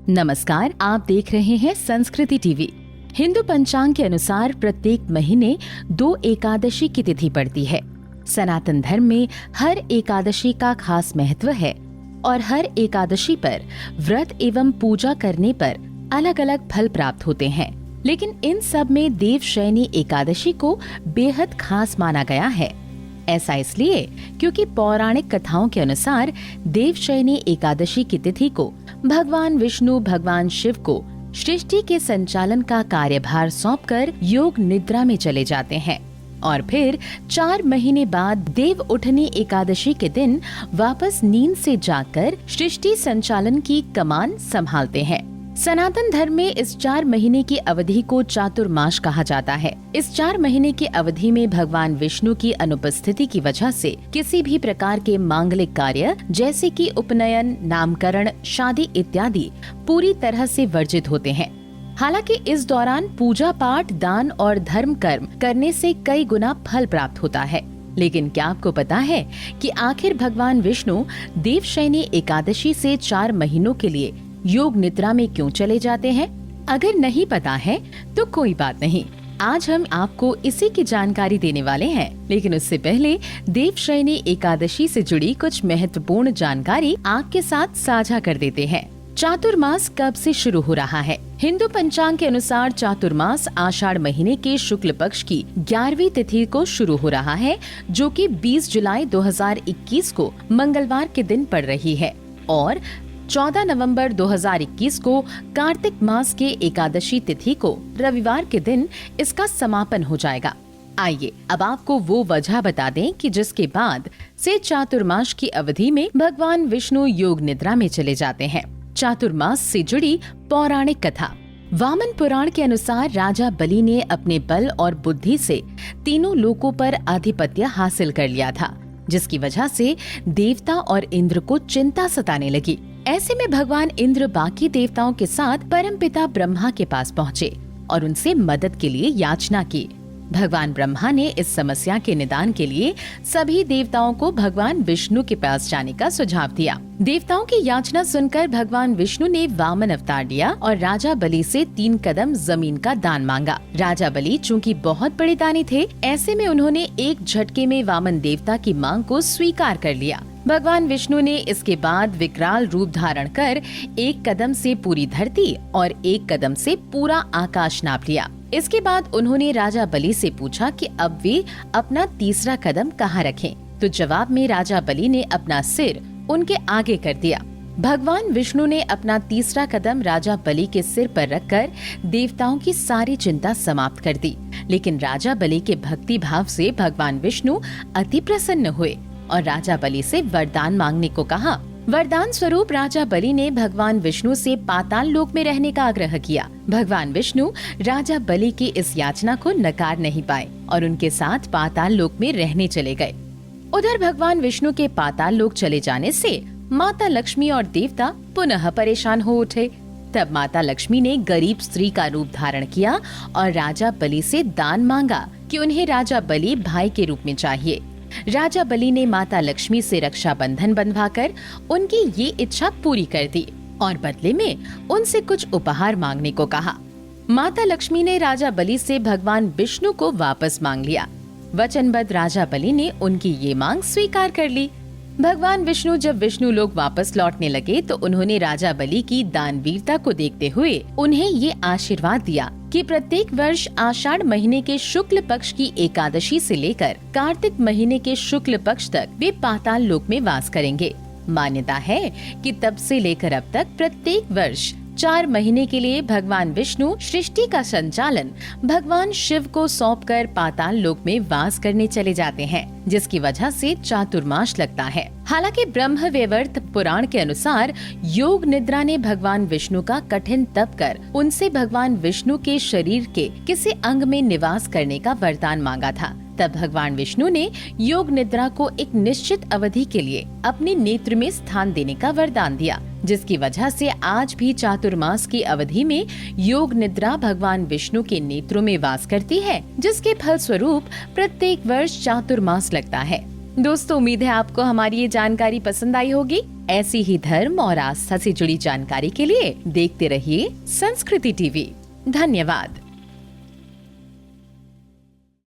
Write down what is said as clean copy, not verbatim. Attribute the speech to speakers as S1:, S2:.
S1: नमस्कार, आप देख रहे हैं संस्कृति टीवी। हिंदू पंचांग के अनुसार प्रत्येक महीने 2 एकादशी की तिथि पड़ती है। सनातन धर्म में हर एकादशी का खास महत्व है और हर एकादशी पर व्रत एवं पूजा करने पर अलग अलग फल प्राप्त होते हैं। लेकिन इन सब में देवशयनी एकादशी को बेहद खास माना गया है। ऐसा इसलिए क्योंकि पौराणिक कथाओं के अनुसार देवशयनी एकादशी की तिथि को भगवान विष्णु भगवान शिव को सृष्टि के संचालन का कार्यभार सौंपकर योग निद्रा में चले जाते हैं और फिर 4 महीने बाद देव उठनी एकादशी के दिन वापस नींद से जागकर सृष्टि संचालन की कमान संभालते हैं। सनातन धर्म में इस 4 महीने की अवधि को चातुर्मास कहा जाता है। इस 4 महीने की अवधि में भगवान विष्णु की अनुपस्थिति की वजह से किसी भी प्रकार के मांगलिक कार्य जैसे कि उपनयन, नामकरण, शादी इत्यादि पूरी तरह से वर्जित होते हैं। हालांकि इस दौरान पूजा पाठ, दान और धर्म कर्म करने से कई गुना फल प्राप्त होता है। लेकिन क्या आपको पता है कि आखिर भगवान विष्णु देवशयनी एकादशी से 4 महीनों के लिए योग निद्रा में क्यों चले जाते हैं? अगर नहीं पता है तो कोई बात नहीं, आज हम आपको इसी की जानकारी देने वाले हैं। लेकिन उससे पहले देवशयनी एकादशी से जुड़ी कुछ महत्वपूर्ण जानकारी आपके साथ साझा कर देते हैं। चातुर्मास कब से शुरू हो रहा है? हिंदू पंचांग के अनुसार चातुर्मास आषाढ़ महीने के शुक्ल पक्ष की 11वीं तिथि को शुरू हो रहा है, जो कि 20 जुलाई 2021 को मंगलवार के दिन पड़ रही है और 14 नवंबर 2021 को कार्तिक मास के एकादशी तिथि को रविवार के दिन इसका समापन हो जाएगा। आइए अब आपको वो वजह बता दें कि जिसके बाद से चातुर्मास की अवधि में भगवान विष्णु योग निद्रा में चले जाते हैं। चातुर्मास से जुड़ी पौराणिक कथा। वामन पुराण के अनुसार राजा बलि ने अपने बल और बुद्धि से तीनों लोकों पर आधिपत्य हासिल कर लिया था, जिसकी वजह से देवता और इंद्र को चिंता सताने लगी। ऐसे में भगवान इंद्र बाकी देवताओं के साथ परमपिता ब्रह्मा के पास पहुँचे और उनसे मदद के लिए याचना की। भगवान ब्रह्मा ने इस समस्या के निदान के लिए सभी देवताओं को भगवान विष्णु के पास जाने का सुझाव दिया। देवताओं की याचना सुनकर भगवान विष्णु ने वामन अवतार लिया और राजा बलि से 3 कदम जमीन का दान मांगा। राजा बलि चूंकि बहुत बड़े दानी थे, ऐसे में उन्होंने एक झटके में वामन देवता की मांग को स्वीकार कर लिया। भगवान विष्णु ने इसके बाद विकराल रूप धारण कर 1 कदम से पूरी धरती और 1 कदम से पूरा आकाश नाप लिया। इसके बाद उन्होंने राजा बलि से पूछा कि अब वे अपना तीसरा कदम कहाँ रखें, तो जवाब में राजा बलि ने अपना सिर उनके आगे कर दिया। भगवान विष्णु ने अपना तीसरा कदम राजा बलि के सिर पर रखकर देवताओं की सारी चिंता समाप्त कर दी। लेकिन राजा बलि के भक्ति भाव से भगवान विष्णु अति प्रसन्न हुए और राजा बलि से वरदान मांगने को कहा। वरदान स्वरूप राजा बलि ने भगवान विष्णु से पाताल लोक में रहने का आग्रह किया। भगवान विष्णु राजा बलि की इस याचना को नकार नहीं पाए और उनके साथ पाताल लोक में रहने चले गए। उधर भगवान विष्णु के पाताल लोक चले जाने से माता लक्ष्मी और देवता पुनः परेशान हो उठे। तब माता लक्ष्मी ने गरीब स्त्री का रूप धारण किया और राजा बलि से दान मांगा कि उन्हें राजा बलि भाई के रूप में चाहिए। राजा बलि ने माता लक्ष्मी से रक्षा बंधन बंधवाकर उनकी ये इच्छा पूरी कर दी और बदले में उनसे कुछ उपहार मांगने को कहा। माता लक्ष्मी ने राजा बलि से भगवान विष्णु को वापस मांग लिया। वचनबद्ध राजा बलि ने उनकी ये मांग स्वीकार कर ली। भगवान विष्णु जब विष्णु लोक वापस लौटने लगे तो उन्होंने राजा बलि की दानवीरता को देखते हुए उन्हें ये आशीर्वाद दिया कि प्रत्येक वर्ष आषाढ़ महीने के शुक्ल पक्ष की एकादशी से लेकर कार्तिक महीने के शुक्ल पक्ष तक वे पाताल लोक में वास करेंगे। मान्यता है कि तब से लेकर अब तक प्रत्येक वर्ष 4 महीने के लिए भगवान विष्णु सृष्टि का संचालन भगवान शिव को सौंपकर पाताल लोक में वास करने चले जाते हैं, जिसकी वजह से चातुर्मास लगता है। हालांकि ब्रह्म वैवर्त पुराण के अनुसार योग निद्रा ने भगवान विष्णु का कठिन तप कर उनसे भगवान विष्णु के शरीर के किसी अंग में निवास करने का वरदान मांगा था। तब भगवान विष्णु ने योग निद्रा को एक निश्चित अवधि के लिए अपने नेत्र में स्थान देने का वरदान दिया, जिसकी वजह से आज भी चातुर्मास की अवधि में योग निद्रा भगवान विष्णु के नेत्रों में वास करती है, जिसके फल स्वरूप प्रत्येक वर्ष चातुर्मास लगता है। दोस्तों, उम्मीद है आपको हमारी ये जानकारी पसंद आई होगी। ऐसी ही धर्म और आस्था से जुड़ी जानकारी के लिए देखते रहिए संस्कृति टीवी। धन्यवाद।